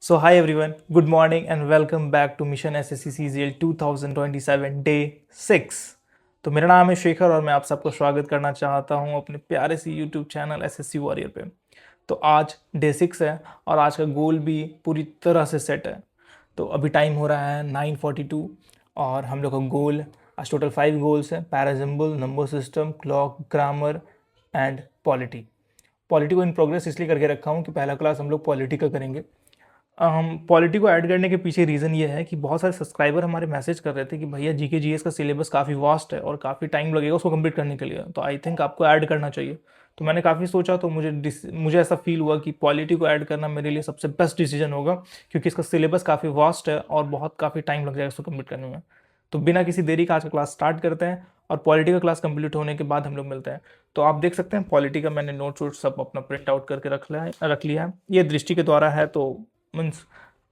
So hi everyone, good morning and welcome back to Mission SSC CGL 2027 Day 6। तो मेरा नाम है शेखर और मैं आप सबको स्वागत करना चाहता हूं अपने प्यारे सी YouTube चैनल SSC वॉरियर पे। तो आज डे 6 है और आज का गोल भी पूरी तरह से सेट है। तो अभी टाइम हो रहा है 9:42 और हम लोग का गोल आज टोटल 5 गोल्स हैं। Parajumble, number system, clock, grammar and polity. Polity को इन प्रोग्रेस इसलिए करके रखा हूँ कि पहला क्लास हम लोग पॉलिटी का करेंगे। हम पॉलिटी को ऐड करने के पीछे रीज़न ये है कि बहुत सारे सब्सक्राइबर हमारे मैसेज कर रहे थे कि भैया जीके जीएस का सिलेबस काफ़ी वास्ट है और काफ़ी टाइम लगेगा उसको कंप्लीट करने के लिए, तो आई थिंक आपको ऐड करना चाहिए। तो मैंने काफ़ी सोचा, तो मुझे ऐसा फील हुआ कि पॉलिटी को ऐड करना मेरे लिए सबसे बेस्ट डिसीजन होगा, क्योंकि इसका सिलेबस काफ़ी वास्ट है और बहुत काफ़ी टाइम लग जाएगा इसको कंप्लीट करने में। तो बिना किसी देरी का आज का क्लास स्टार्ट करते हैं और पॉलिटी का क्लास कंप्लीट होने के बाद हम लोग मिलते हैं। तो आप देख सकते हैं पॉलिटी का मैंने नोट्स वोट्स सब अपना प्रिंट आउट करके रख लिया है। ये दृष्टि के द्वारा है, तो मीन्स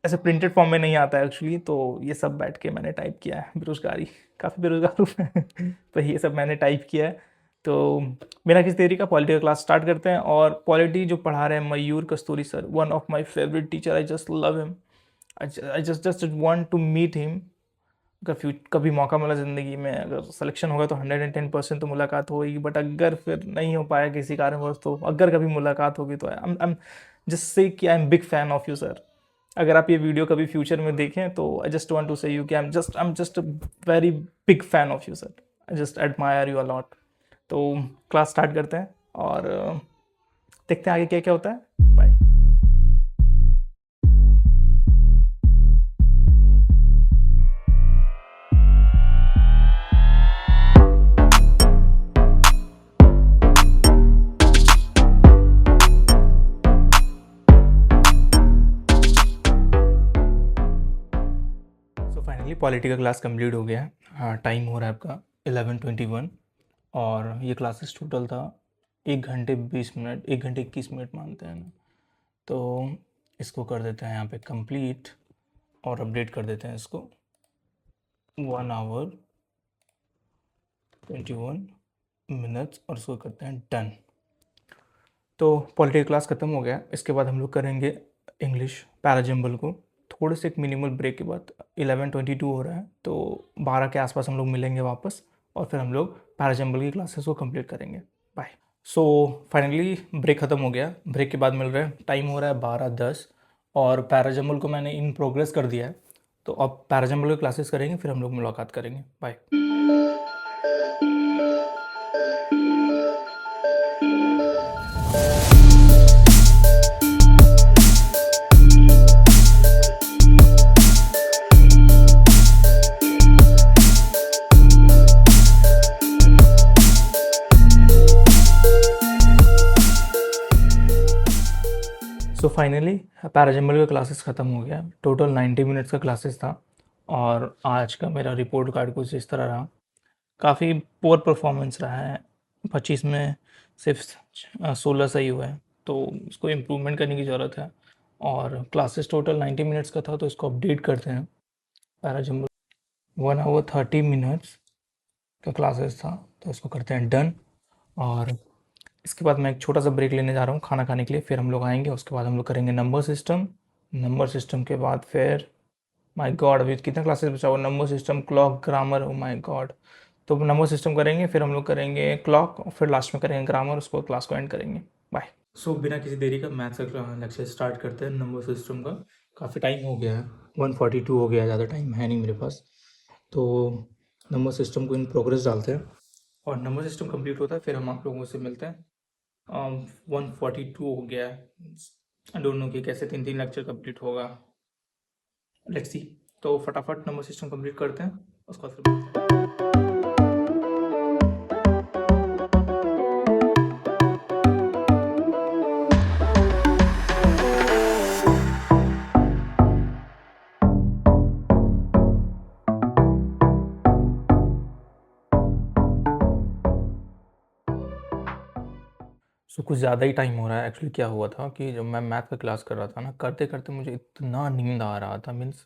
ऐसे प्रिंटेड फॉर्म में नहीं आता है एक्चुअली। तो ये सब बैठ के मैंने टाइप किया है। बेरोजगारी, काफ़ी बेरोजगार हूँ मैं तो ये सब मैंने टाइप किया है। तो बिना किसी देरी का पॉलिटी का क्लास स्टार्ट करते हैं। और पॉलिटी जो पढ़ा रहे हैं Mayur Kasturi sir, one of my favourite teacher, I just love him. I just want to meet him. अगर कभी मौका मिला ज़िंदगी में, अगर सिलेक्शन होगा तो 110% तो मुलाकात होगी, बट अगर फिर नहीं हो पाया किसी कारणवश, तो अगर कभी मुलाकात होगी तो आई एम जस्ट से कि I am big fan of you sir. अगर आप ये वीडियो कभी फ्यूचर में देखें तो आई जस्ट वांट टू से यू कि I am just a very big fan of you sir. I just admire you a lot. तो क्लास स्टार्ट करते हैं और देखते हैं आगे क्या क्या होता है। बाय। सो फाइनली पॉलिटी का क्लास कंप्लीट हो गया है। हाँ, टाइम हो रहा है आपका 11:21 और ये क्लासेस टोटल था 1 घंटे 20 मिनट, 1 घंटे 21 मिनट मानते हैं ना। तो इसको कर देते हैं यहाँ पे कंप्लीट और अपडेट कर देते हैं इसको 1 hour 21 minutes और इसको करते हैं डन। तो पॉलिटिकल क्लास ख़त्म हो गया। इसके बाद हम लोग करेंगे इंग्लिश पैराजिम्बल को। थोड़े से एक मिनिमल ब्रेक के बाद 11:22 हो रहा है, तो 12 के आसपास हम लोग मिलेंगे वापस और फिर हम लोग पैराजिम्बल की क्लासेस को कंप्लीट करेंगे। बाय। सो फाइनली ब्रेक ख़त्म हो गया। ब्रेक के बाद मिल रहे हैं, टाइम हो रहा है 12:10 और पैराजिम्बल को मैंने इन प्रोग्रेस कर दिया है। तो अब पैराजिम्बल की क्लासेस करेंगे, फिर हम लोग मुलाकात करेंगे। बाय। सो फाइनली पैराजिम्बल का क्लासेस ख़त्म हो गया। टोटल 90 मिनट्स का क्लासेस था और आज का मेरा रिपोर्ट कार्ड कुछ इस तरह रहा। काफ़ी पुअर परफॉर्मेंस रहा है। 25 में सिर्फ 16 सही हुआ है, तो इसको इम्प्रूवमेंट करने की ज़रूरत है। और क्लासेस टोटल 90 मिनट्स का था, तो इसको अपडेट करते हैं। पैराजिम्बल 1 hour 30 minutes का क्लासेस था, तो इसको करते हैं डन। और इसके बाद मैं एक छोटा सा ब्रेक लेने जा रहा हूँ खाना खाने के लिए, फिर हम लोग आएंगे। उसके बाद हम लोग करेंगे नंबर सिस्टम। नंबर सिस्टम के बाद फिर माय गॉड अभी कितना क्लासेस बचा हुआ, number system, clock, grammar, oh my God. तो नंबर सिस्टम करेंगे, फिर हम लोग करेंगे क्लॉक और फिर लास्ट में करेंगे ग्रामर, उसको क्लास को एंड करेंगे। बाय। सो बिना किसी देरी का मैथ्स का लेक्चर स्टार्ट करते हैं। नंबर सिस्टम का काफ़ी टाइम हो गया है, 1:42 हो गया है, ज़्यादा टाइम है नहीं मेरे पास। तो नंबर सिस्टम को इन प्रोग्रेस डालते हैं और नंबर सिस्टम कंप्लीट होता है, फिर हम आप लोगों से मिलते हैं। 1:42 हो गया है। आई डोंट नो कि कैसे 3 लेक्चर कंप्लीट होगा, लेट्स सी। तो फटाफट नंबर सिस्टम कंप्लीट करते हैं, उसके बाद फिर मिलते हैं। सो कुछ ज़्यादा ही टाइम हो रहा है। एक्चुअली क्या हुआ था कि जब मैं मैथ का क्लास कर रहा था ना, करते करते मुझे इतना नींद आ रहा था, मीन्स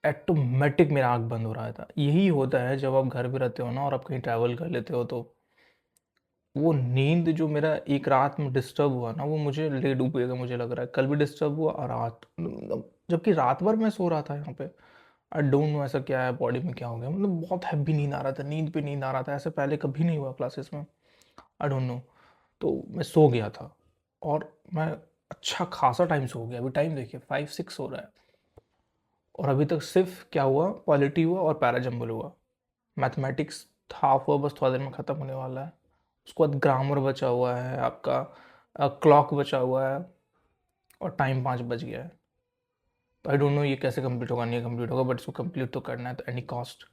ऑटोमेटिक मेरा आँख बंद हो रहा था। यही होता है जब आप घर पे रहते हो ना और आप कहीं ट्रैवल कर लेते हो, तो वो नींद जो मेरा एक रात में डिस्टर्ब हुआ ना, वो मुझे ले डूबेगा, मुझे लग रहा है। कल भी डिस्टर्ब हुआ और आज जबकि रात भर मैं सो रहा था यहाँ पे। आई डोंट नो ऐसा क्या है, बॉडी में क्या हो गया, मतलब बहुत हैवी नींद आ रहा था, नींद पे नींद आ रहा था, ऐसे पहले कभी नहीं हुआ क्लासेस में। I don't know. तो मैं सो गया था और मैं अच्छा खासा टाइम सो गया। अभी टाइम देखिए 5-6 हो रहा है और अभी तक सिर्फ क्या हुआ, पॉलिटी हुआ और पैराजम्बल हुआ। मैथमेटिक्स हाफ हुआ, बस थोड़ा देर में ख़त्म होने वाला है। उसके बाद ग्रामर बचा हुआ है आपका, क्लॉक बचा हुआ है और टाइम 5 बज गया है। तो आई डोंट नो ये कैसे कंप्लीट होगा, नहीं कंप्लीट होगा, बट इसको कंप्लीट तो करना है तो एनी कॉस्ट।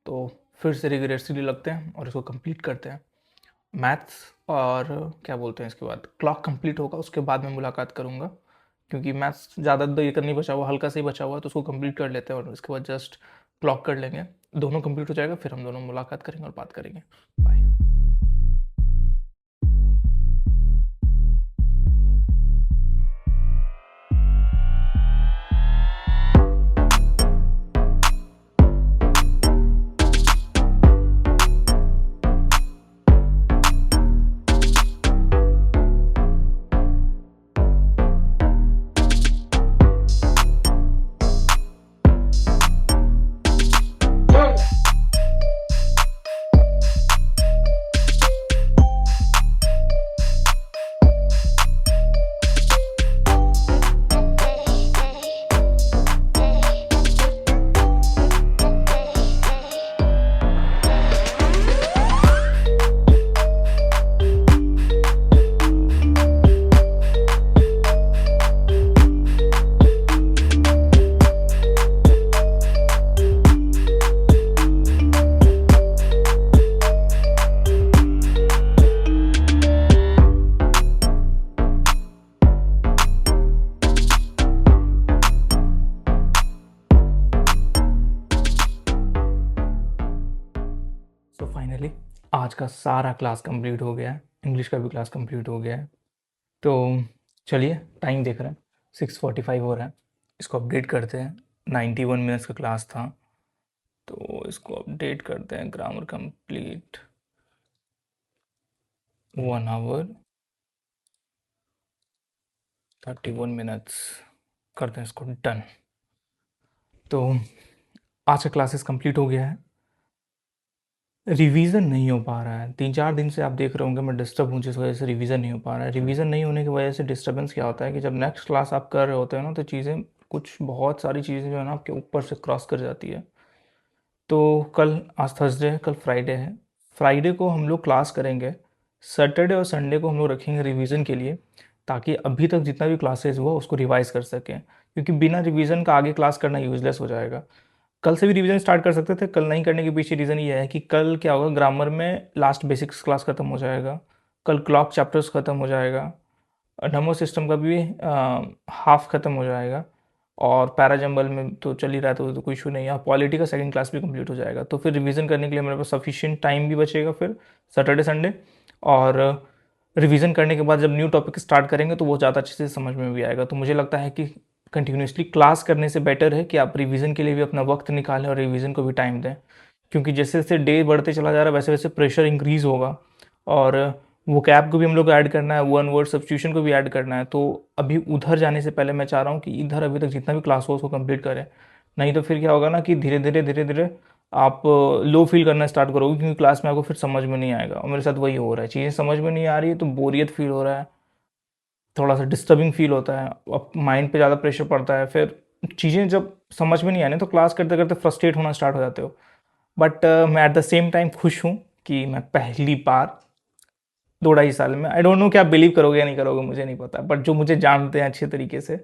तो फिर से रिग्रेसली लगते हैं और इसको कंप्लीट करते हैं। मैथ्स और क्या बोलते हैं इसके बाद क्लॉक कंप्लीट होगा, उसके बाद मैं मुलाकात करूँगा, क्योंकि मैथ्स ज़्यादा देर का नहीं बचा हुआ, हल्का से ही बचा हुआ है, तो उसको कंप्लीट कर लेते हैं और उसके बाद जस्ट क्लॉक कर लेंगे। दोनों कंप्लीट हो जाएगा, फिर हम दोनों मुलाकात करेंगे और बात करेंगे। बाय। सो फाइनली आज का सारा क्लास कंप्लीट हो गया है, इंग्लिश का भी क्लास कंप्लीट हो गया है। तो चलिए, टाइम देख रहे हैं 6:45 हो रहा है, इसको अपडेट करते हैं। 91 मिनट्स का क्लास था, तो इसको अपडेट करते हैं। ग्रामर कंप्लीट 1 आवर 31 मिनट्स, करते हैं इसको डन। तो आज का क्लासेस कंप्लीट हो गया है। रिवीजन नहीं हो पा रहा है, 3-4 दिन से आप देख रहे होंगे मैं डिस्टर्ब हूँ, जिस वजह से रिवीजन नहीं हो पा रहा है। रिवीजन नहीं होने की वजह से डिस्टर्बेंस क्या होता है कि जब नेक्स्ट क्लास आप कर रहे होते हैं ना, तो चीज़ें कुछ बहुत सारी चीज़ें जो है ना आपके ऊपर से क्रॉस कर जाती है। तो कल, आज थर्सडे है, कल फ्राइडे है। फ्राइडे को हम लोग क्लास करेंगे, सैटरडे और संडे को हम लोग रखेंगे रिवीजन के लिए, ताकि अभी तक जितना भी क्लासेस हुआ उसको रिवाइज कर सकें, क्योंकि बिना रिवीजन का आगे क्लास करना यूजलेस हो जाएगा। कल से भी रिवीजन स्टार्ट कर सकते थे, कल नहीं करने के पीछे रीज़न ये है कि कल क्या होगा, ग्रामर में लास्ट बेसिक्स क्लास ख़त्म हो जाएगा, कल क्लॉक चैप्टर्स ख़त्म हो जाएगा, नमो सिस्टम का भी हाफ ख़त्म हो जाएगा, और पैराजम्बल में तो चल ही रहा है, तो कोई इशू नहीं है। पॉलिटी का सेकंड क्लास भी कंप्लीट हो जाएगा, तो फिर रिवीजन करने के लिए मेरे पास सफिशिएंट टाइम भी बचेगा फिर सैटरडे संडे। और रिवीजन करने के बाद जब न्यू टॉपिक स्टार्ट करेंगे तो वो ज़्यादा अच्छे से समझ में भी आएगा। तो मुझे लगता है कि कंटिन्यूसली क्लास करने से बेटर है कि आप रिवीजन के लिए भी अपना वक्त निकालें और रिवीजन को भी टाइम दें, क्योंकि जैसे जैसे डे बढ़ते चला जा रहा है वैसे वैसे प्रेशर इंक्रीज़ होगा, और वो कैप को भी हम लोग को ऐड करना है, वन वर्ड सब्स्टिट्यूशन को भी ऐड करना है। तो अभी उधर जाने से पहले मैं चाह रहा हूँ कि इधर अभी तक जितना भी क्लास हो उसको कंप्लीट करें, नहीं तो फिर क्या होगा ना कि धीरे धीरे धीरे धीरे आप लो फील करना स्टार्ट करोगे, क्योंकि क्लास में आपको फिर समझ में नहीं आएगा। और मेरे साथ वही हो रहा है, चीज़ें समझ में नहीं आ रही है तो बोरियत फील हो रहा है, थोड़ा सा डिस्टर्बिंग फील होता है, अब माइंड पे ज़्यादा प्रेशर पड़ता है। फिर चीज़ें जब समझ में नहीं आने तो क्लास करते करते फ्रस्ट्रेट होना स्टार्ट हो जाते हो। बट मैं एट द सेम टाइम खुश हूँ कि मैं पहली बार 2-2.5 साल में, आई डोंट नो कि आप बिलीव करोगे या नहीं करोगे, मुझे नहीं पता, बट जो मुझे जानते हैं अच्छे तरीके से,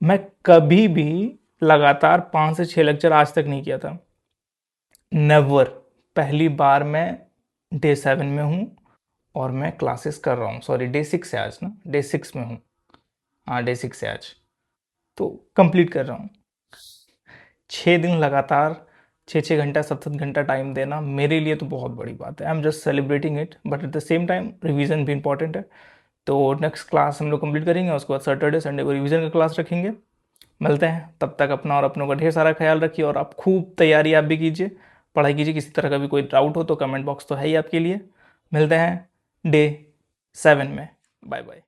मैं कभी भी लगातार 5 से 6 लेक्चर आज तक नहीं किया था, नेवर। पहली बार मैं डे 7 में हूँ और मैं क्लासेस कर रहा हूँ, सॉरी डे 6 है आज ना, डे 6 में हूँ, हाँ डे 6 है आज, तो कंप्लीट कर रहा हूँ। 6 दिन लगातार 6-6 घंटा 7-7 घंटा टाइम देना मेरे लिए तो बहुत बड़ी बात है। I am just celebrating it, but at the same time revision भी इंपॉर्टेंट है। तो नेक्स्ट क्लास हम लोग कंप्लीट करेंगे, उसके बाद सैटरडे संडे को रिवीजन का क्लास रखेंगे। मिलते हैं, तब तक अपना और अपनों का ढेर सारा ख्याल रखिए, और आप खूब तैयारी आप भी कीजिए, पढ़ाई कीजिए। किसी तरह का भी कोई डाउट हो तो कमेंट बॉक्स तो है ही आपके लिए। मिलते हैं डे 7 में। Bye bye.